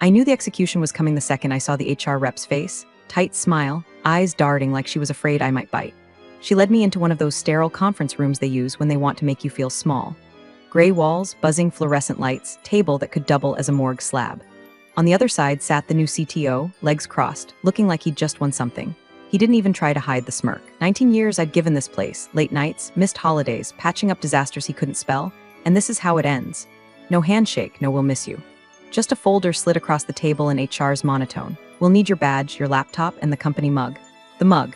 I knew the execution was coming the second I saw the HR rep's face, tight smile, eyes darting like she was afraid I might bite. She led me into one of those sterile conference rooms they use when they want to make you feel small. Gray walls, buzzing fluorescent lights, table that could double as a morgue slab. On the other side sat the new CTO, legs crossed, looking like he'd just won something. He didn't even try to hide the smirk. 19 years I'd given this place, late nights, missed holidays, patching up disasters he couldn't spell, and this is how it ends. No handshake, no we'll miss you. Just a folder slid across the table in HR's monotone. We'll need your badge, your laptop, and the company mug. The mug.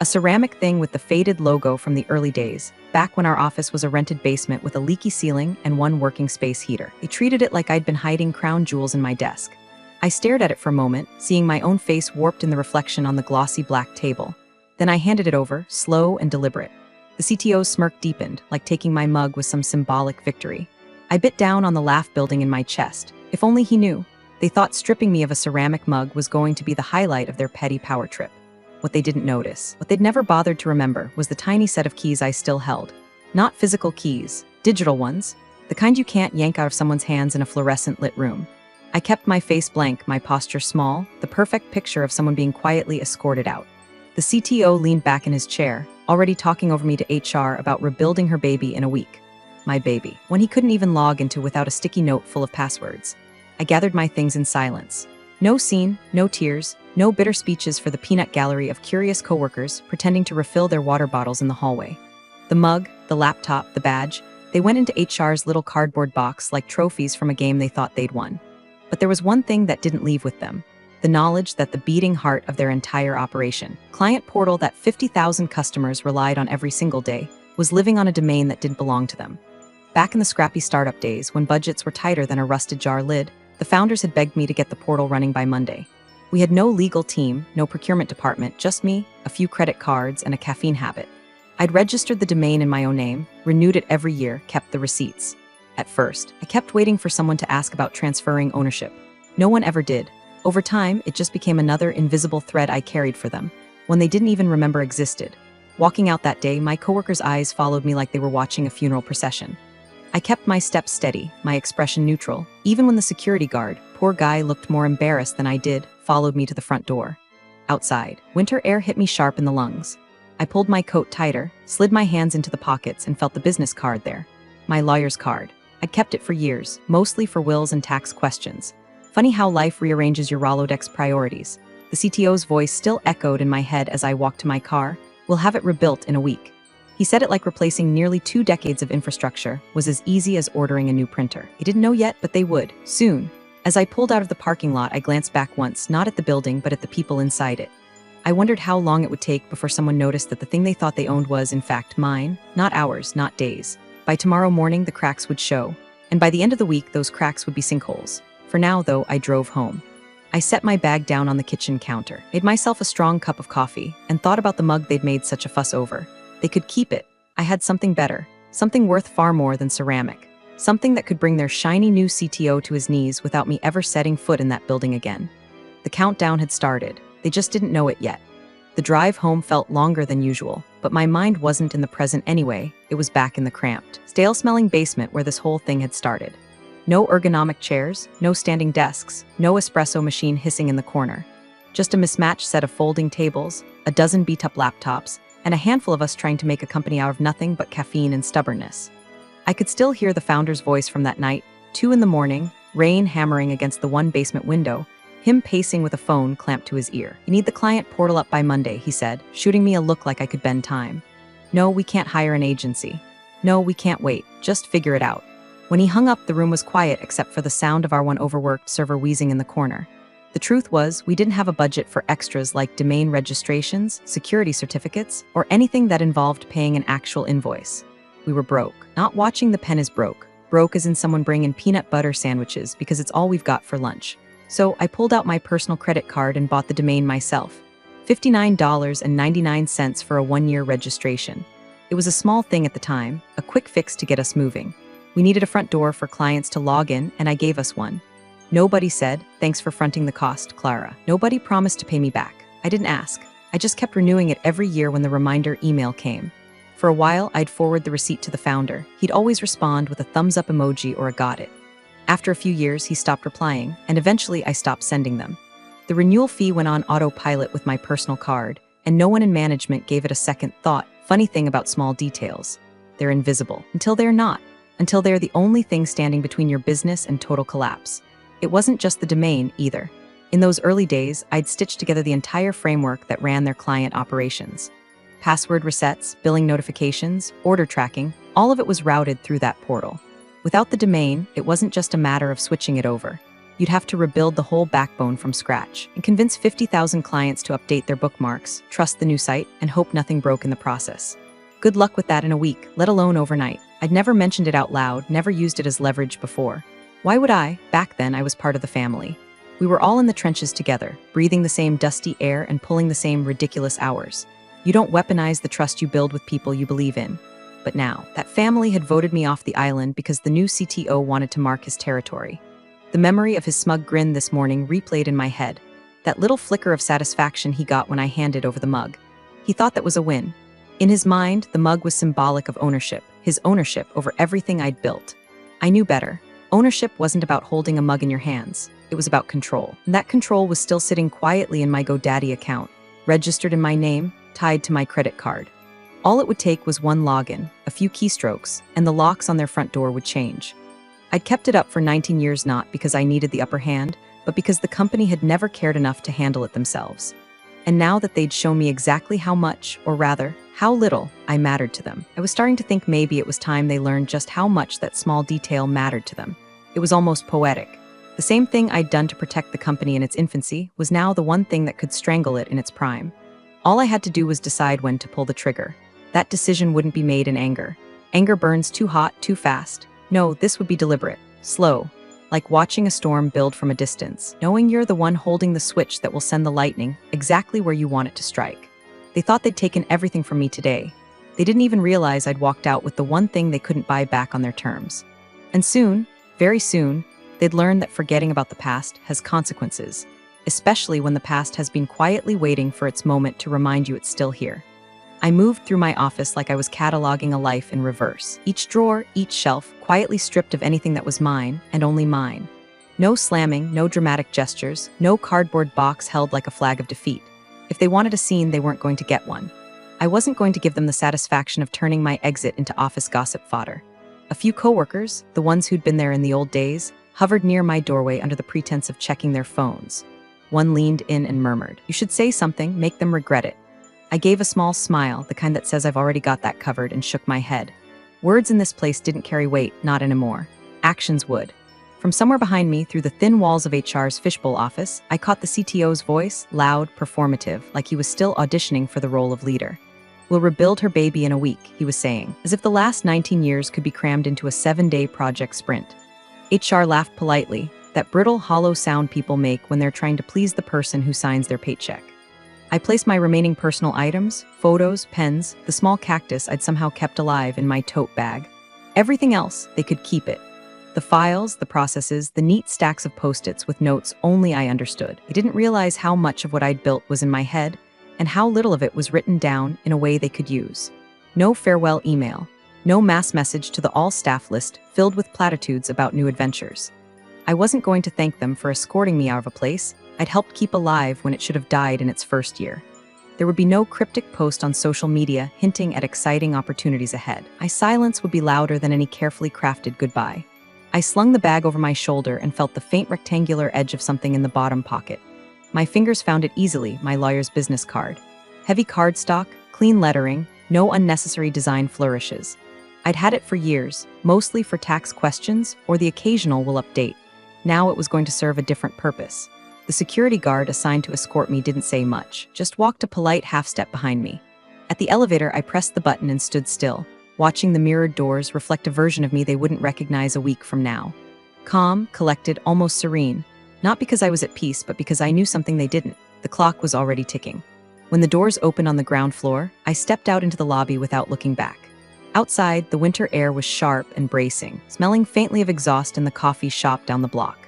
A ceramic thing with the faded logo from the early days, back when our office was a rented basement with a leaky ceiling and one working space heater. They treated it like I'd been hiding crown jewels in my desk. I stared at it for a moment, seeing my own face warped in the reflection on the glossy black table. Then I handed it over, slow and deliberate. The CTO's smirk deepened, like taking my mug was some symbolic victory. I bit down on the laugh building in my chest. If only he knew. They thought stripping me of a ceramic mug was going to be the highlight of their petty power trip. What they didn't notice, what they'd never bothered to remember, was the tiny set of keys I still held. Not physical keys, digital ones, the kind you can't yank out of someone's hands in a fluorescent-lit room. I kept my face blank, my posture small, the perfect picture of someone being quietly escorted out. The CTO leaned back in his chair, already talking over me to HR about rebuilding her baby in a week. My baby, one he couldn't even log into without a sticky note full of passwords. I gathered my things in silence. No scene, no tears, no bitter speeches for the peanut gallery of curious coworkers pretending to refill their water bottles in the hallway. The mug, the laptop, the badge, they went into HR's little cardboard box like trophies from a game they thought they'd won. But there was one thing that didn't leave with them. The knowledge that the beating heart of their entire operation, client portal that 50,000 customers relied on every single day, was living on a domain that didn't belong to them. Back in the scrappy startup days, when budgets were tighter than a rusted jar lid, the founders had begged me to get the portal running by Monday. We had no legal team, no procurement department, just me, a few credit cards, and a caffeine habit. I'd registered the domain in my own name, renewed it every year, kept the receipts. At first, I kept waiting for someone to ask about transferring ownership. No one ever did. Over time, it just became another invisible thread I carried for them, one they didn't even remember existed. Walking out that day, my coworkers' eyes followed me like they were watching a funeral procession. I kept my steps steady, my expression neutral, even when the security guard, poor guy looked more embarrassed than I did, followed me to the front door. Outside, winter air hit me sharp in the lungs. I pulled my coat tighter, slid my hands into the pockets, and felt the business card there. My lawyer's card. I'd kept it for years, mostly for wills and tax questions. Funny how life rearranges your Rolodex priorities. The CTO's voice still echoed in my head as I walked to my car. We'll have it rebuilt in a week. He said it like replacing nearly 2 decades of infrastructure was as easy as ordering a new printer. They didn't know yet, but they would, soon. As I pulled out of the parking lot, I glanced back once, not at the building, but at the people inside it. I wondered how long it would take before someone noticed that the thing they thought they owned was, in fact, mine, not ours, not days. By tomorrow morning, the cracks would show. And by the end of the week, those cracks would be sinkholes. For now, though, I drove home. I set my bag down on the kitchen counter, made myself a strong cup of coffee, and thought about the mug they'd made such a fuss over. They could keep it. I had something better, something worth far more than ceramic, something that could bring their shiny new CTO to his knees without me ever setting foot in that building again. The countdown had started. They just didn't know it yet. The drive home felt longer than usual, but my mind wasn't in the present anyway. It was back in the cramped, stale-smelling basement where this whole thing had started. No ergonomic chairs, no standing desks, no espresso machine hissing in the corner. Just a mismatched set of folding tables, a dozen beat-up laptops, and a handful of us trying to make a company out of nothing but caffeine and stubbornness. I could still hear the founder's voice from that night, 2 a.m, rain hammering against the one basement window, him pacing with a phone clamped to his ear. You need the client portal up by Monday, he said, shooting me a look like I could bend time. No, we can't hire an agency. No, we can't wait. Just figure it out. When he hung up, the room was quiet except for the sound of our one overworked server wheezing in the corner. The truth was, we didn't have a budget for extras like domain registrations, security certificates, or anything that involved paying an actual invoice. We were broke. Not watching the pen is broke. Broke as in someone bringing peanut butter sandwiches because it's all we've got for lunch. So I pulled out my personal credit card and bought the domain myself. $59.99 for a 1-year registration. It was a small thing at the time, a quick fix to get us moving. We needed a front door for clients to log in, and I gave us one. Nobody said, "Thanks for fronting the cost, Clara." Nobody promised to pay me back. I didn't ask. I just kept renewing it every year when the reminder email came. For a while, I'd forward the receipt to the founder. He'd always respond with a thumbs up emoji or a got it. After a few years, he stopped replying, and eventually I stopped sending them. The renewal fee went on autopilot with my personal card, and no one in management gave it a second thought. Funny thing about small details. They're invisible until they're not, until they're the only thing standing between your business and total collapse. It wasn't just the domain, either. In those early days, I'd stitched together the entire framework that ran their client operations. Password resets, billing notifications, order tracking, all of it was routed through that portal. Without the domain, it wasn't just a matter of switching it over. You'd have to rebuild the whole backbone from scratch and convince 50,000 clients to update their bookmarks, trust the new site, and hope nothing broke in the process. Good luck with that in a week, let alone overnight. I'd never mentioned it out loud, never used it as leverage before. Why would I? Back then, I was part of the family. We were all in the trenches together, breathing the same dusty air and pulling the same ridiculous hours. You don't weaponize the trust you build with people you believe in. But now, that family had voted me off the island because the new CTO wanted to mark his territory. The memory of his smug grin this morning replayed in my head. That little flicker of satisfaction he got when I handed over the mug. He thought that was a win. In his mind, the mug was symbolic of ownership, his ownership over everything I'd built. I knew better. Ownership wasn't about holding a mug in your hands. It was about control. And that control was still sitting quietly in my GoDaddy account, registered in my name, tied to my credit card. All it would take was one login, a few keystrokes, and the locks on their front door would change. I'd kept it up for 19 years not because I needed the upper hand, but because the company had never cared enough to handle it themselves. And now that they'd shown me exactly how much, or rather, how little, I mattered to them, I was starting to think maybe it was time they learned just how much that small detail mattered to them. It was almost poetic. The same thing I'd done to protect the company in its infancy was now the one thing that could strangle it in its prime. All I had to do was decide when to pull the trigger. That decision wouldn't be made in anger. Anger burns too hot, too fast. No, this would be deliberate, slow, like watching a storm build from a distance, knowing you're the one holding the switch that will send the lightning exactly where you want it to strike. They thought they'd taken everything from me today. They didn't even realize I'd walked out with the one thing they couldn't buy back on their terms. And soon, very soon, they'd learn that forgetting about the past has consequences, especially when the past has been quietly waiting for its moment to remind you it's still here. I moved through my office like I was cataloging a life in reverse. Each drawer, each shelf, quietly stripped of anything that was mine, and only mine. No slamming, no dramatic gestures, no cardboard box held like a flag of defeat. If they wanted a scene, they weren't going to get one. I wasn't going to give them the satisfaction of turning my exit into office gossip fodder. A few coworkers, the ones who'd been there in the old days, hovered near my doorway under the pretense of checking their phones. One leaned in and murmured, "You should say something, make them regret it." I gave a small smile, the kind that says I've already got that covered, and shook my head. Words in this place didn't carry weight, not anymore. Actions would. From somewhere behind me, through the thin walls of HR's fishbowl office, I caught the CTO's voice, loud, performative, like he was still auditioning for the role of leader. "We'll rebuild her baby in a week," he was saying, as if the last 19 years could be crammed into a 7-day project sprint. HR laughed politely, that brittle, hollow sound people make when they're trying to please the person who signs their paycheck. I placed my remaining personal items, photos, pens, the small cactus I'd somehow kept alive in my tote bag. Everything else, they could keep it. The files, the processes, the neat stacks of Post-its with notes only I understood. I didn't realize how much of what I'd built was in my head, and how little of it was written down in a way they could use. No farewell email, no mass message to the all-staff list filled with platitudes about new adventures. I wasn't going to thank them for escorting me out of a place I'd helped keep alive when it should have died in its first year. There would be no cryptic post on social media hinting at exciting opportunities ahead. My silence would be louder than any carefully crafted goodbye. I slung the bag over my shoulder and felt the faint rectangular edge of something in the bottom pocket. My fingers found it easily, my lawyer's business card. Heavy cardstock, clean lettering, no unnecessary design flourishes. I'd had it for years, mostly for tax questions or the occasional will update. Now it was going to serve a different purpose. The security guard assigned to escort me didn't say much, just walked a polite half-step behind me. At the elevator, I pressed the button and stood still, watching the mirrored doors reflect a version of me they wouldn't recognize a week from now. Calm, collected, almost serene. Not because I was at peace, but because I knew something they didn't. The clock was already ticking. When the doors opened on the ground floor, I stepped out into the lobby without looking back. Outside, the winter air was sharp and bracing, smelling faintly of exhaust in the coffee shop down the block.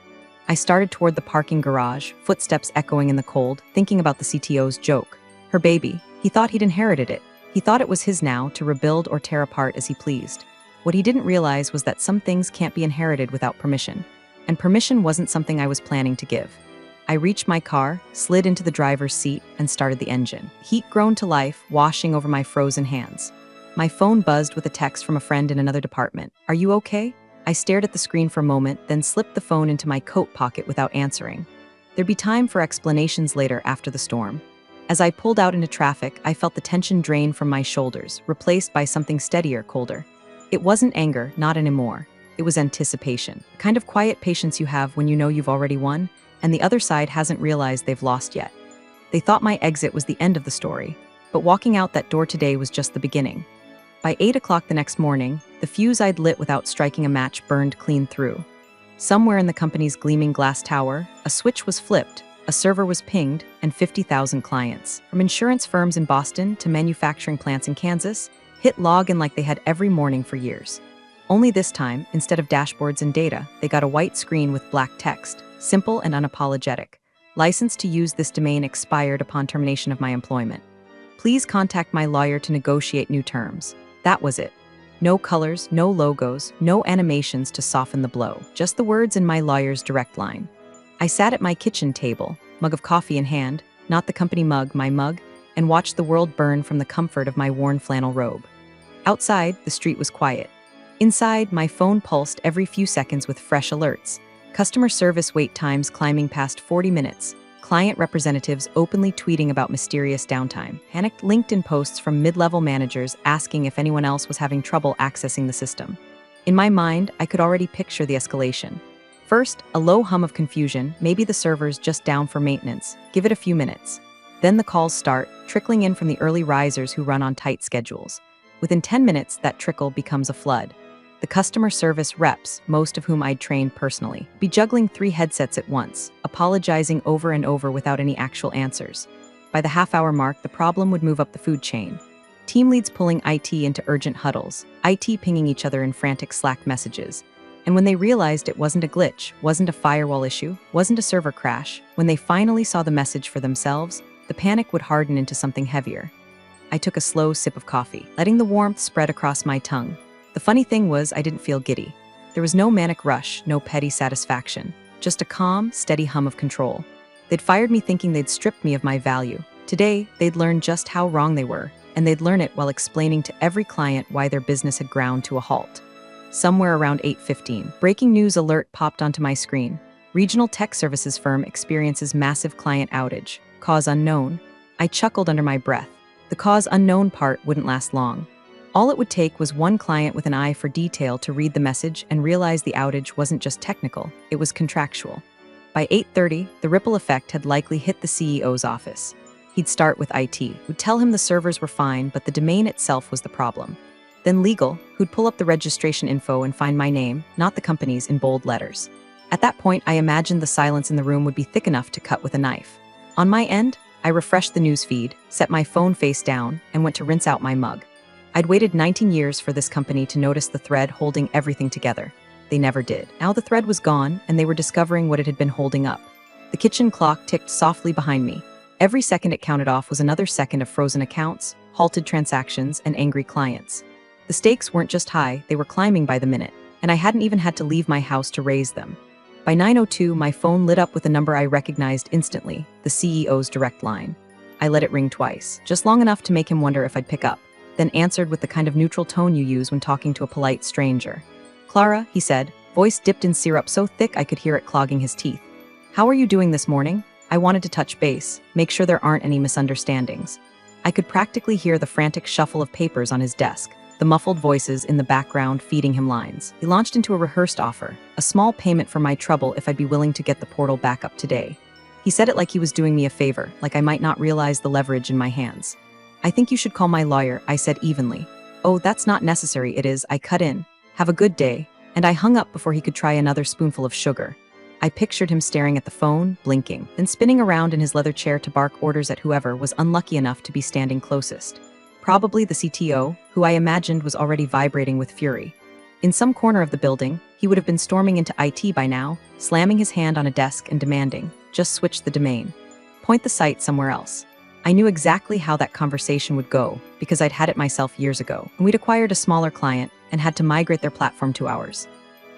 I started toward the parking garage, footsteps echoing in the cold, thinking about the CTO's joke. Her baby. He thought he'd inherited it. He thought it was his now to rebuild or tear apart as he pleased. What he didn't realize was that some things can't be inherited without permission. and permission wasn't something I was planning to give. I reached my car, slid into the driver's seat, and started the engine. Heat groaned to life, washing over my frozen hands. My phone buzzed with a text from a friend in another department. "Are you okay?" I stared at the screen for a moment, then slipped the phone into my coat pocket without answering. There'd be time for explanations later after the storm. As I pulled out into traffic, I felt the tension drain from my shoulders, replaced by something steadier, colder. It wasn't anger, not anymore. It was anticipation. The kind of quiet patience you have when you know you've already won, and the other side hasn't realized they've lost yet. They thought my exit was the end of the story, but walking out that door today was just the beginning. By 8 o'clock the next morning, the fuse I'd lit without striking a match burned clean through. Somewhere in the company's gleaming glass tower, a switch was flipped, a server was pinged, and 50,000 clients, from insurance firms in Boston to manufacturing plants in Kansas, hit login like they had every morning for years. Only this time, instead of dashboards and data, they got a white screen with black text, simple and unapologetic. License to use this domain expired upon termination of my employment. Please contact my lawyer to negotiate new terms. That was it. No colors, no logos, no animations to soften the blow. Just the words in my lawyer's direct line. I sat at my kitchen table, mug of coffee in hand, not the company mug, my mug, and watched the world burn from the comfort of my worn flannel robe. Outside, the street was quiet. Inside, my phone pulsed every few seconds with fresh alerts. Customer service wait times climbing past 40 minutes. Client representatives openly tweeting about mysterious downtime. Panicked LinkedIn posts from mid-level managers asking if anyone else was having trouble accessing the system. In my mind, I could already picture the escalation. First, a low hum of confusion, maybe the server's just down for maintenance. Give it a few minutes. Then the calls start, trickling in from the early risers who run on tight schedules. Within 10 minutes, that trickle becomes a flood. The customer service reps, most of whom I'd trained personally, be juggling 3 headsets at once, apologizing over and over without any actual answers. By the half-hour mark, the problem would move up the food chain. Team leads pulling IT into urgent huddles, IT pinging each other in frantic Slack messages. And when they realized it wasn't a glitch, wasn't a firewall issue, wasn't a server crash, when they finally saw the message for themselves, the panic would harden into something heavier. I took a slow sip of coffee, letting the warmth spread across my tongue. The funny thing was, I didn't feel giddy. There was no manic rush, no petty satisfaction, just a calm, steady hum of control. They'd fired me thinking they'd stripped me of my value. Today, they'd learn just how wrong they were, and they'd learn it while explaining to every client why their business had ground to a halt. Somewhere around 8:15, breaking news alert popped onto my screen. Regional tech services firm experiences massive client outage. Cause unknown. I chuckled under my breath. The cause unknown part wouldn't last long. All it would take was one client with an eye for detail to read the message and realize the outage wasn't just technical, it was contractual. By 8:30, the ripple effect had likely hit the CEO's office. He'd start with IT, who'd tell him the servers were fine, but the domain itself was the problem. Then legal, who'd pull up the registration info and find my name, not the company's, in bold letters. At that point, I imagined the silence in the room would be thick enough to cut with a knife. On my end, I refreshed the news feed, set my phone face down, and went to rinse out my mug. I'd waited 19 years for this company to notice the thread holding everything together. They never did. Now the thread was gone, and they were discovering what it had been holding up. The kitchen clock ticked softly behind me. Every second it counted off was another second of frozen accounts, halted transactions, and angry clients. The stakes weren't just high, they were climbing by the minute, and I hadn't even had to leave my house to raise them. By 9:02, my phone lit up with a number I recognized instantly, the CEO's direct line. I let it ring twice, just long enough to make him wonder if I'd pick up, then answered with the kind of neutral tone you use when talking to a polite stranger. "Clara," he said, voice dipped in syrup so thick I could hear it clogging his teeth. "How are you doing this morning?" I wanted to touch base, make sure there aren't any misunderstandings. I could practically hear the frantic shuffle of papers on his desk, the muffled voices in the background feeding him lines. He launched into a rehearsed offer, a small payment for my trouble if I'd be willing to get the portal back up today. He said it like he was doing me a favor, like I might not realize the leverage in my hands. "I think you should call my lawyer," I said evenly. "Oh, that's not necessary, it is," I cut in. "Have a good day," and I hung up before he could try another spoonful of sugar. I pictured him staring at the phone, blinking, then spinning around in his leather chair to bark orders at whoever was unlucky enough to be standing closest. Probably the CTO, who I imagined was already vibrating with fury. In some corner of the building, he would have been storming into IT by now, slamming his hand on a desk and demanding, "Just switch the domain. Point the site somewhere else." I knew exactly how that conversation would go, because I'd had it myself years ago, and we'd acquired a smaller client and had to migrate their platform to ours.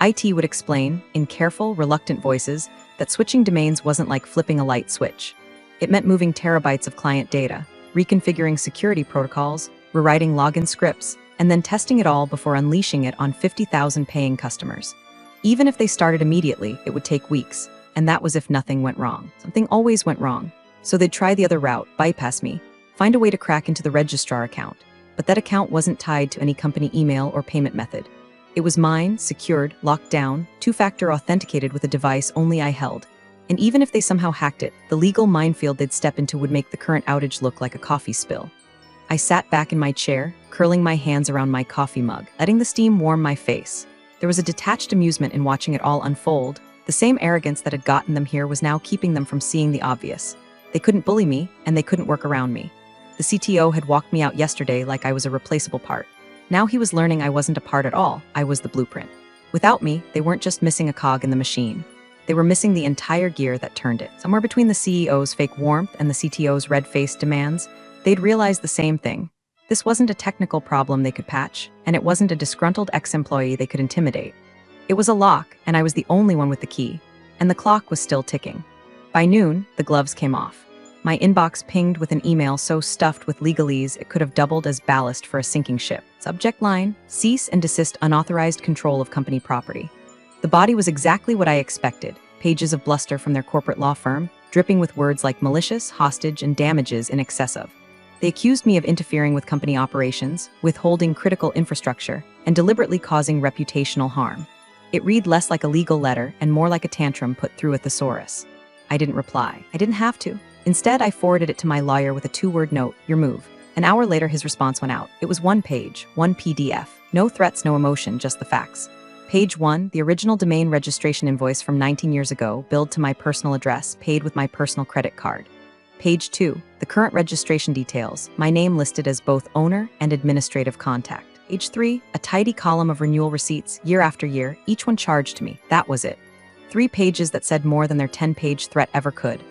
IT would explain, in careful, reluctant voices, that switching domains wasn't like flipping a light switch. It meant moving terabytes of client data, reconfiguring security protocols, rewriting login scripts, and then testing it all before unleashing it on 50,000 paying customers. Even if they started immediately, it would take weeks, and that was if nothing went wrong. Something always went wrong. So they'd try the other route, bypass me, find a way to crack into the registrar account. But that account wasn't tied to any company email or payment method. It was mine, secured, locked down, two-factor authenticated with a device only I held. And even if they somehow hacked it, the legal minefield they'd step into would make the current outage look like a coffee spill. I sat back in my chair, curling my hands around my coffee mug, letting the steam warm my face. There was a detached amusement in watching it all unfold. The same arrogance that had gotten them here was now keeping them from seeing the obvious. They couldn't bully me, and they couldn't work around me. The CTO had walked me out yesterday like I was a replaceable part. Now he was learning I wasn't a part at all, I was the blueprint. Without me, they weren't just missing a cog in the machine. They were missing the entire gear that turned it. Somewhere between the CEO's fake warmth and the CTO's red-faced demands, they'd realized the same thing. This wasn't a technical problem they could patch, and it wasn't a disgruntled ex-employee they could intimidate. It was a lock, and I was the only one with the key, and the clock was still ticking. By noon, the gloves came off. My inbox pinged with an email so stuffed with legalese it could have doubled as ballast for a sinking ship. Subject line, cease and desist unauthorized control of company property. The body was exactly what I expected, pages of bluster from their corporate law firm, dripping with words like malicious, hostage, and damages in excess of. They accused me of interfering with company operations, withholding critical infrastructure, and deliberately causing reputational harm. It read less like a legal letter and more like a tantrum put through a thesaurus. I didn't reply. I didn't have to. Instead, I forwarded it to my lawyer with a 2-word note, your move. An hour later, his response went out. It was 1 page, 1 PDF. No threats, no emotion, just the facts. Page 1, the original domain registration invoice from 19 years ago, billed to my personal address, paid with my personal credit card. Page 2, the current registration details, my name listed as both owner and administrative contact. Page 3, a tidy column of renewal receipts, year after year, each one charged to me. That was it. 3 pages that said more than their 10-page threat ever could.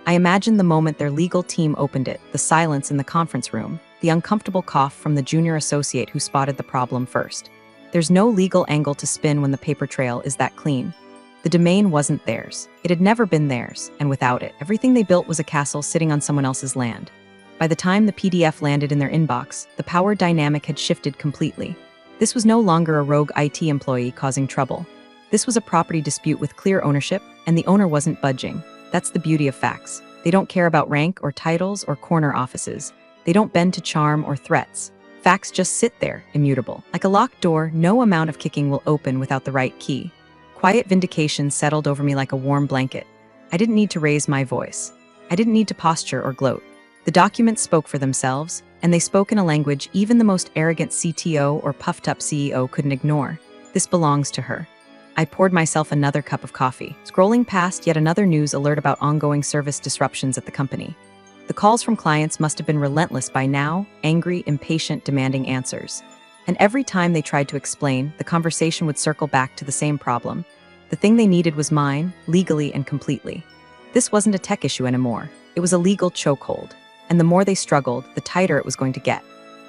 I imagined the moment their legal team opened it, the silence in the conference room, the uncomfortable cough from the junior associate who spotted the problem first. There's no legal angle to spin when the paper trail is that clean. The domain wasn't theirs. It had never been theirs, and without it, everything they built was a castle sitting on someone else's land. By the time the PDF landed in their inbox, the power dynamic had shifted completely. This was no longer a rogue IT employee causing trouble. This was a property dispute with clear ownership, and the owner wasn't budging. That's the beauty of facts. They don't care about rank or titles or corner offices. They don't bend to charm or threats. Facts just sit there, immutable. Like a locked door, no amount of kicking will open without the right key. Quiet vindication settled over me like a warm blanket. I didn't need to raise my voice. I didn't need to posture or gloat. The documents spoke for themselves, and they spoke in a language even the most arrogant CTO or puffed-up CEO couldn't ignore. This belongs to her. I poured myself another cup of coffee, scrolling past yet another news alert about ongoing service disruptions at the company. The calls from clients must have been relentless by now, angry, impatient, demanding answers. And every time they tried to explain, the conversation would circle back to the same problem. The thing they needed was mine, legally and completely. This wasn't a tech issue anymore. It was a legal chokehold. And the more they struggled, the tighter it was going to get.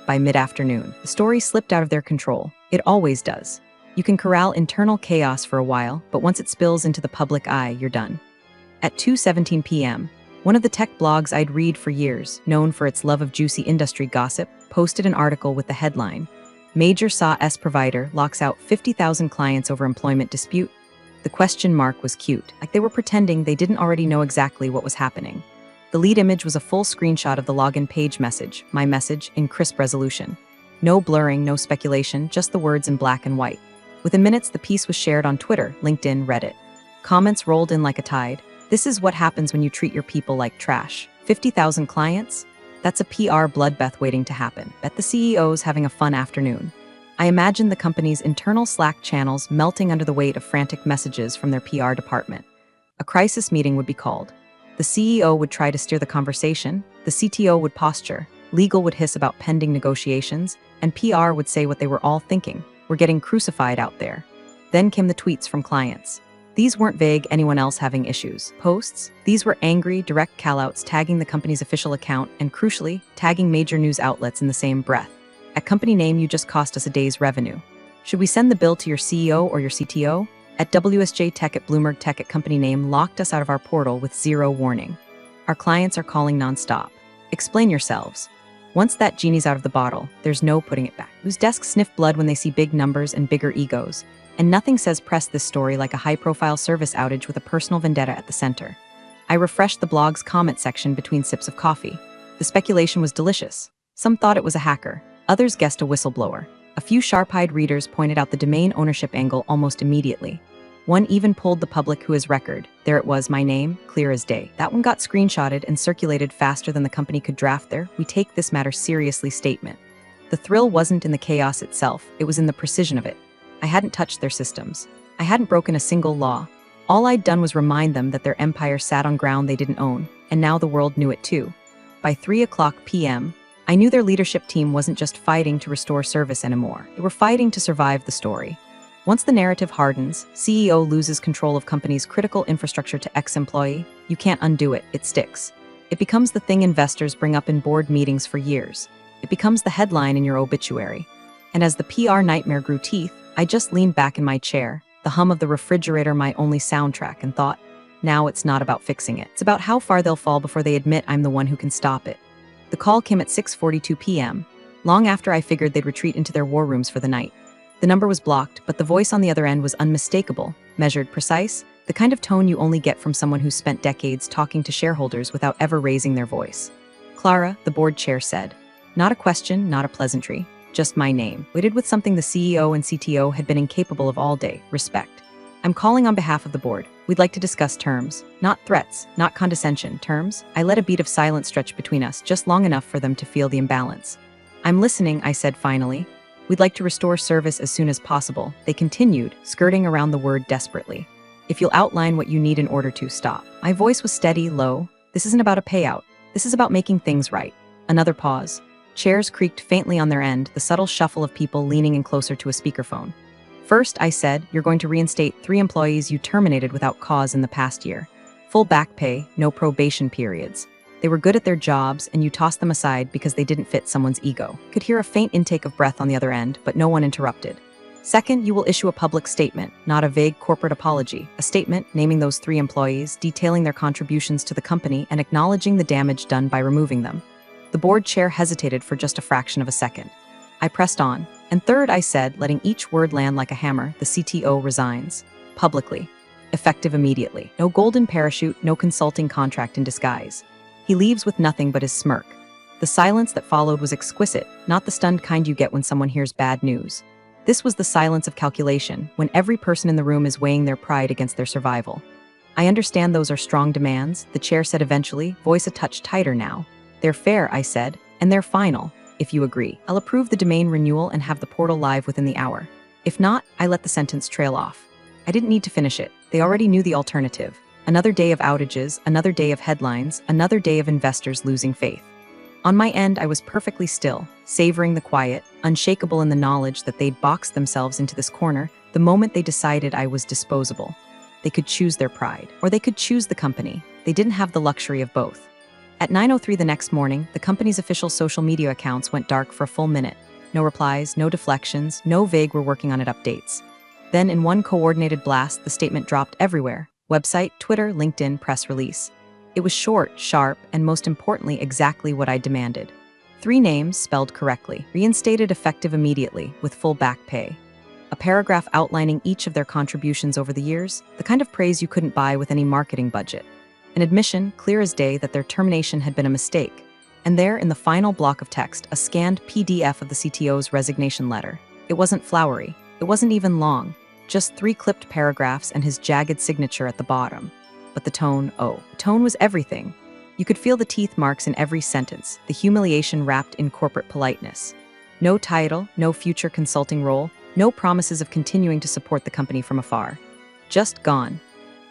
By mid-afternoon, the story slipped out of their control. It always does. You can corral internal chaos for a while, but once it spills into the public eye, you're done. At 2:17 p.m., one of the tech blogs I'd read for years, known for its love of juicy industry gossip, posted an article with the headline, Major SaaS provider locks out 50,000 clients over employment dispute. The question mark was cute, like they were pretending they didn't already know exactly what was happening. The lead image was a full screenshot of the login page message, my message, in crisp resolution. No blurring, no speculation, just the words in black and white. Within minutes, the piece was shared on Twitter, LinkedIn, Reddit. Comments rolled in like a tide. This is what happens when you treat your people like trash. 50,000 clients? That's a PR bloodbath waiting to happen. Bet the CEO's having a fun afternoon. I imagined the company's internal Slack channels melting under the weight of frantic messages from their PR department. A crisis meeting would be called. The CEO would try to steer the conversation, the CTO would posture, legal would hiss about pending negotiations, and PR would say what they were all thinking. We're getting crucified out there. Then came the tweets from clients. These weren't vague anyone else having issues posts. These were angry, direct callouts tagging the company's official account and, crucially, tagging major news outlets in the same breath. At company name, you just cost us a day's revenue. Should we send the bill to your CEO or your CTO? At WSJ Tech at Bloomberg Tech at company name locked us out of our portal with zero warning. Our clients are calling nonstop. Explain yourselves. Once that genie's out of the bottle, there's no putting it back. Whose desks sniff blood when they see big numbers and bigger egos. And nothing says press this story like a high-profile service outage with a personal vendetta at the center. I refreshed the blog's comment section between sips of coffee. The speculation was delicious. Some thought it was a hacker. Others guessed a whistleblower. A few sharp-eyed readers pointed out the domain ownership angle almost immediately. One even pulled the public who is record. There it was, my name, clear as day. That one got screenshotted and circulated faster than the company could draft their "we take this matter seriously" statement. The thrill wasn't in the chaos itself, it was in the precision of it. I hadn't touched their systems. I hadn't broken a single law. All I'd done was remind them that their empire sat on ground they didn't own, and now the world knew it too. By 3:00 p.m., I knew their leadership team wasn't just fighting to restore service anymore. They were fighting to survive the story. Once the narrative hardens, CEO loses control of company's critical infrastructure to ex-employee, you can't undo it, it sticks. It becomes the thing investors bring up in board meetings for years. It becomes the headline in your obituary. And as the PR nightmare grew teeth, I just leaned back in my chair, the hum of the refrigerator my only soundtrack, and thought, now it's not about fixing it. It's about how far they'll fall before they admit I'm the one who can stop it. The call came at 6:42 p.m., long after I figured they'd retreat into their war rooms for the night. The number was blocked, but the voice on the other end was unmistakable, measured, precise, the kind of tone you only get from someone who's spent decades talking to shareholders without ever raising their voice. Clara, the board chair, said. Not a question, not a pleasantry, just my name, weighted with something the CEO and CTO had been incapable of all day: respect. I'm calling on behalf of the board. We'd like to discuss terms. Not threats, not condescension, terms. I let a beat of silence stretch between us, just long enough for them to feel the imbalance. I'm listening, I said finally. We'd like to restore service as soon as possible, they continued, skirting around the word desperately. If you'll outline what you need in order to stop. My voice was steady, low. This isn't about a payout. This is about making things right. Another pause. Chairs creaked faintly on their end, the subtle shuffle of people leaning in closer to a speakerphone. First, I said, you're going to reinstate 3 employees you terminated without cause in the past year. Full back pay, no probation periods. They were good at their jobs, and you tossed them aside because they didn't fit someone's ego. Could hear a faint intake of breath on the other end, but no one interrupted. Second, you will issue a public statement, not a vague corporate apology. A statement naming those 3 employees, detailing their contributions to the company, and acknowledging the damage done by removing them. The board chair hesitated for just a fraction of a second. I pressed on. And third, I said, letting each word land like a hammer, the CTO resigns. Publicly. Effective immediately. No golden parachute, no consulting contract in disguise. He leaves with nothing but his smirk. The silence that followed was exquisite, not the stunned kind you get when someone hears bad news. This was the silence of calculation, when every person in the room is weighing their pride against their survival. I understand those are strong demands, the chair said eventually, voice a touch tighter now. They're fair, I said, and they're final. If you agree, I'll approve the domain renewal and have the portal live within the hour. If not, I let the sentence trail off. I didn't need to finish it. They already knew the alternative. Another day of outages, another day of headlines, another day of investors losing faith. On my end, I was perfectly still, savoring the quiet, unshakable in the knowledge that they'd boxed themselves into this corner the moment they decided I was disposable. They could choose their pride, or they could choose the company. They didn't have the luxury of both. At 9:03 the next morning, the company's official social media accounts went dark for a full minute. No replies, no deflections, no vague "we're working on it" updates. Then, in one coordinated blast, the statement dropped everywhere. Website, Twitter, LinkedIn, press release. It was short, sharp, and most importantly, exactly what I demanded. 3 names spelled correctly, reinstated effective immediately, with full back pay. A paragraph outlining each of their contributions over the years, the kind of praise you couldn't buy with any marketing budget. An admission, clear as day, that their termination had been a mistake. And there, in the final block of text, a scanned PDF of the CTO's resignation letter. It wasn't flowery. It wasn't even long. Just 3 clipped paragraphs and his jagged signature at the bottom. But the tone, the tone was everything. You could feel the teeth marks in every sentence, the humiliation wrapped in corporate politeness. No title, no future consulting role, no promises of continuing to support the company from afar. Just gone.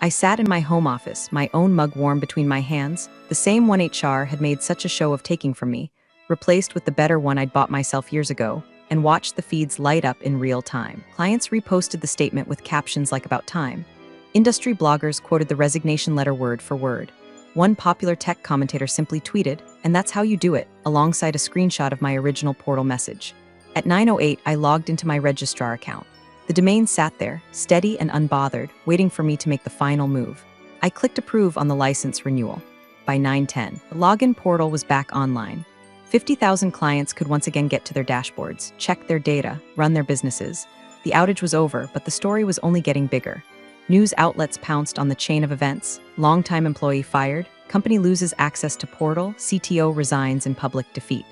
I sat in my home office, my own mug warm between my hands, the same one HR had made such a show of taking from me, replaced with the better one I'd bought myself years ago, and watched the feeds light up in real time. Clients reposted the statement with captions like "about time." Industry bloggers quoted the resignation letter word for word. One popular tech commentator simply tweeted, "And that's how you do it," alongside a screenshot of my original portal message. At 9:08, I logged into my registrar account. The domain sat there, steady and unbothered, waiting for me to make the final move. I clicked approve on the license renewal. By 9:10, the login portal was back online. 50,000 clients could once again get to their dashboards, check their data, run their businesses. The outage was over, but the story was only getting bigger. News outlets pounced on the chain of events. Longtime employee fired, company loses access to portal, CTO resigns in public defeat.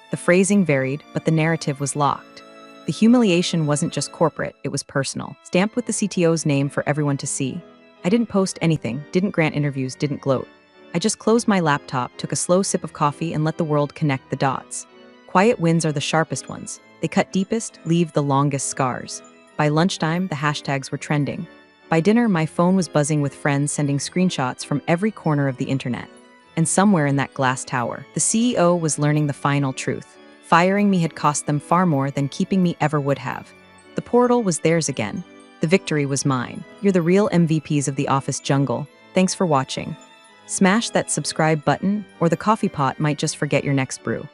The phrasing varied, but the narrative was locked. The humiliation wasn't just corporate, it was personal, stamped with the CTO's name for everyone to see. I didn't post anything, didn't grant interviews, didn't gloat. I just closed my laptop, took a slow sip of coffee, and let the world connect the dots. Quiet wins are the sharpest ones. They cut deepest, leave the longest scars. By lunchtime, the hashtags were trending. By dinner, my phone was buzzing with friends sending screenshots from every corner of the internet. And somewhere in that glass tower, the CEO was learning the final truth. Firing me had cost them far more than keeping me ever would have. The portal was theirs again. The victory was mine. You're the real MVPs of the office jungle. Thanks for watching. Smash that subscribe button, or the coffee pot might just forget your next brew.